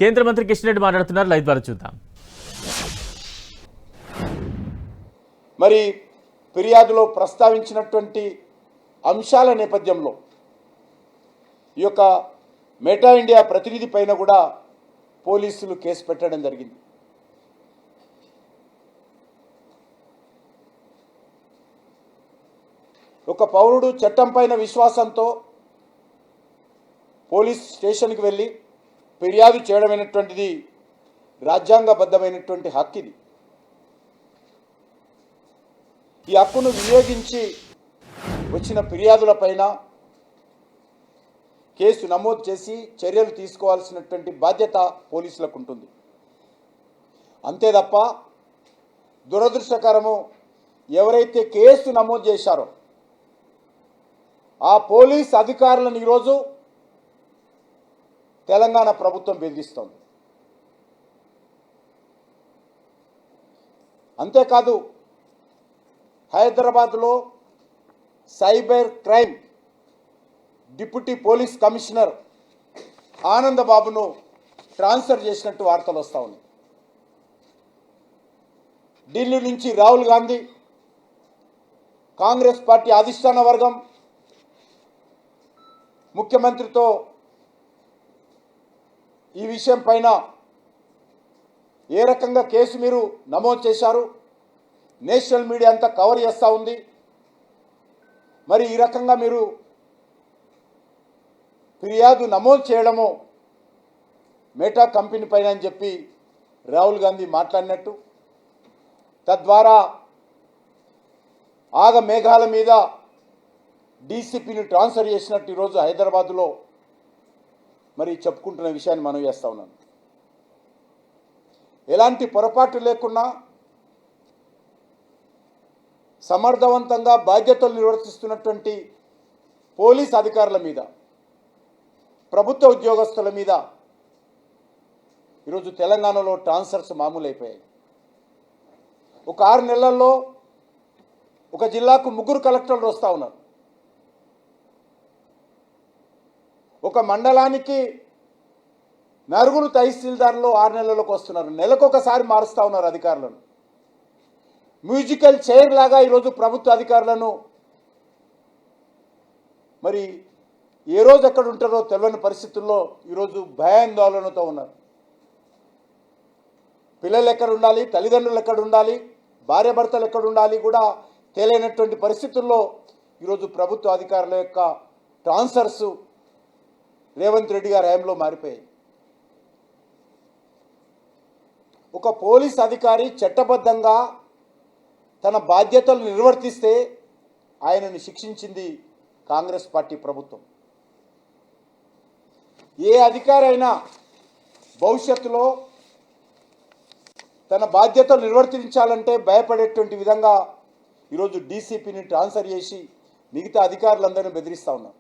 కేంద్ర మంత్రి కిషన్ రెడ్డి మాట్లాడుతున్నారు. లైవ్ ద్వారా చూద్దాం. మరి ఫిర్యాదులో ప్రస్తావించినటువంటి అంశాల నేపథ్యంలో ఈ యొక్క మెటా ఇండియా ప్రతినిధి పైన కూడా పోలీసులు కేసు పెట్టడం జరిగింది. ఒక పౌరుడు చట్టం పైన విశ్వాసంతో పోలీస్ స్టేషన్కి వెళ్ళి ఫిర్యాదు చేయడమైనటువంటిది రాజ్యాంగబద్ధమైనటువంటి హక్కు. ఇది ఈ హక్కును వినియోగించి వచ్చిన ఫిర్యాదులపైన కేసు నమోదు చేసి చర్యలు తీసుకోవాల్సినటువంటి బాధ్యత పోలీసులకు ఉంటుంది. అంతే తప్ప దురదృష్టకరము, ఎవరైతే కేసు నమోదు చేశారో ఆ పోలీస్ అధికారులను ఈరోజు తెలంగాణ ప్రభుత్వం బెదిరిస్తోంది. అంతేకాదు, హైదరాబాద్లో cyber crime deputy police commissioner ఆనందబాబును ట్రాన్స్ఫర్ చేసినట్టు వార్తలు వస్తూ ఉన్నాయి. ఢిల్లీ నుంచి రాహుల్ గాంధీ, కాంగ్రెస్ పార్టీ అధిష్టాన వర్గం ముఖ్యమంత్రితో ఈ విషయం పైన ఏ రకంగా కేసు మీరు నమోదు చేశారు, నేషనల్ మీడియా అంతా కవర్ చేస్తూ ఉంది, మరి ఈ రకంగా మీరు ఫిర్యాదు నమోదు చేయడము మెటా కంపెనీ పైన అని చెప్పి రాహుల్ గాంధీ మాట్లాడినట్టు, తద్వారా ఆగ మేఘాల మీద డీసీపీని ట్రాన్స్ఫర్ చేసినట్టు ఈరోజు హైదరాబాదులో మరి చెప్పుకుంటున్న విషయాన్ని మనం చేస్తూ ఉన్నాను. ఎలాంటి పొరపాటు లేకుండా సమర్థవంతంగా బాధ్యతలు నిర్వర్తిస్తున్నటువంటి పోలీస్ అధికారుల మీద, ప్రభుత్వ ఉద్యోగస్తుల మీద ఈరోజు తెలంగాణలో ట్రాన్స్ఫర్స్ మామూలైపోయాయి. ఒక 6 నెలల్లో ఒక జిల్లాకు 3 కలెక్టర్లు వస్తూ ఉన్నారు. ఒక మండలానికి 4 తహసీల్దార్లు 6 నెలలకు వస్తున్నారు. నెలకొకసారి మారుస్తూ ఉన్నారు అధికారులను. మ్యూజికల్ చైర్ లాగా ఈరోజు ప్రభుత్వ అధికారులను మరి ఏ రోజు ఎక్కడ ఉంటారో తెలియని పరిస్థితుల్లో ఈరోజు భయాందోళనతో ఉన్నారు. పిల్లలు ఎక్కడ ఉండాలి, తల్లిదండ్రులు ఎక్కడ ఉండాలి, భార్యాభర్తలు ఎక్కడ ఉండాలి కూడా తెలియనటువంటి పరిస్థితుల్లో ఈరోజు ప్రభుత్వ అధికారుల యొక్క ట్రాన్స్ఫర్స్ రేవంత్ రెడ్డి గారి హయాంలో మారిపోయాయి. ఒక పోలీస్ అధికారి చట్టబద్ధంగా తన బాధ్యతలు నిర్వర్తిస్తే ఆయనను శిక్షించింది కాంగ్రెస్ పార్టీ ప్రభుత్వం. ఏ అధికారి అయినా భవిష్యత్తులో తన బాధ్యతలు నిర్వర్తించాలంటే భయపడేటువంటి విధంగా ఈరోజు డీసీపీని ట్రాన్స్ఫర్ చేసి మిగతా అధికారులందరినీ బెదిరిస్తూ ఉన్నారు.